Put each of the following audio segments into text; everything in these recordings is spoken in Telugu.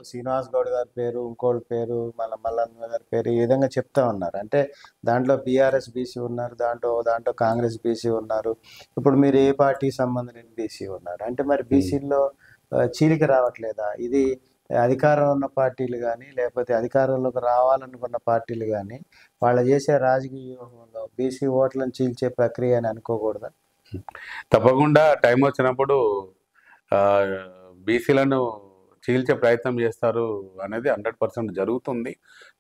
శ్రీనివాస్ గౌడ్ గారి పేరు, ఇంకోళ్ళ పేరు, మల్లన్న గారి పేరు ఈ విధంగా చెప్తా ఉన్నారు. అంటే దాంట్లో బీఆర్ఎస్ బీసీ ఉన్నారు, దాంట్లో దాంట్లో కాంగ్రెస్ బీసీ ఉన్నారు. ఇప్పుడు మీరు ఏ పార్టీకి సంబంధించిన బీసీ ఉన్నారు అంటే మరి బీసీల్లో చీలిక రావట్లేదా? ఇది అధికారంలో ఉన్న పార్టీలు కానీ, లేకపోతే అధికారంలోకి రావాలనుకున్న పార్టీలు కానీ వాళ్ళు చేసే రాజకీయ వ్యూహంలో బీసీ ఓట్లను చీల్చే ప్రక్రియ అని అనుకోకూడదా? తప్పకుండా టైం వచ్చినప్పుడు బీసీలను చీల్చే ప్రయత్నం చేస్తారు అనేది 100% జరుగుతుంది.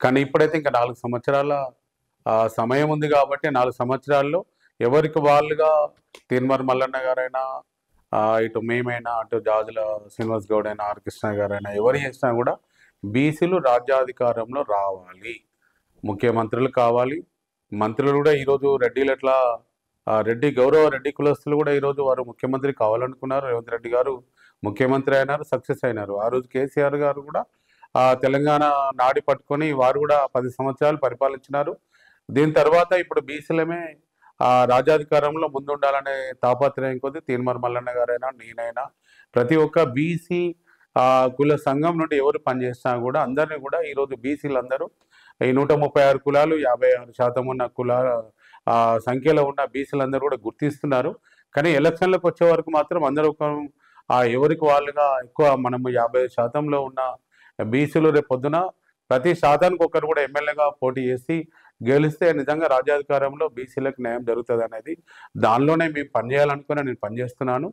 కానీ ఇప్పుడైతే ఇంకా 4 సంవత్సరాల సమయం ఉంది కాబట్టి 4 సంవత్సరాల్లో ఎవరికి వాళ్ళుగా తీన్మార్ మల్లన్న గారైనా, ఇటు మేమైనా, అటు జాజుల శ్రీనివాస్ గౌడ్ అయినా, ఆర్ కృష్ణ గారైనా ఎవరు చేసినా కూడా బీసీలు రాజ్యాధికారంలో రావాలి, ముఖ్యమంత్రులు కావాలి. మంత్రులు కూడా ఈరోజు రెడ్డిలు ఎట్లా రెడ్డి గౌరవ రెడ్డి కులస్తులు కూడా ఈరోజు వారు ముఖ్యమంత్రి కావాలనుకున్నారు. రేవంత్ రెడ్డి గారు ముఖ్యమంత్రి అయినారు, సక్సెస్ అయినారు. ఆ రోజు కేసీఆర్ గారు కూడా తెలంగాణ నాడి పట్టుకొని వారు కూడా 10 సంవత్సరాలు పరిపాలించినారు. దీని తర్వాత ఇప్పుడు బీసీలమే రాజ్యాధికారంలో ముందుండాలనే తాపత్రయం కొద్దీ తీన్మార్ మల్లన్న గారైనా, నేనైనా, ప్రతి ఒక్క బీసీ కుల సంఘం నుండి ఎవరు పనిచేసినా కూడా అందరినీ కూడా ఈరోజు బీసీలు అందరూ ఈ 136 కులాలు 56% ఉన్న కులాల సంఖ్యలో ఉన్న బీసీలందరూ కూడా గుర్తిస్తున్నారు. కానీ ఎలక్షన్లకు వచ్చే వరకు మాత్రం అందరూ ఎవరికి వాళ్ళుగా ఎక్కువ మనము 50% ఉన్న బీసీలు రేపు పొద్దున ప్రతి శాతానికి ఒకరు కూడా ఎమ్మెల్యేగా పోటీ చేసి గెలిస్తే నిజంగా రాజ్యాధికారంలో బీసీలకు న్యాయం జరుగుతుంది అనేది దానిలోనే మేము పనిచేయాలనుకుని నేను పనిచేస్తున్నాను.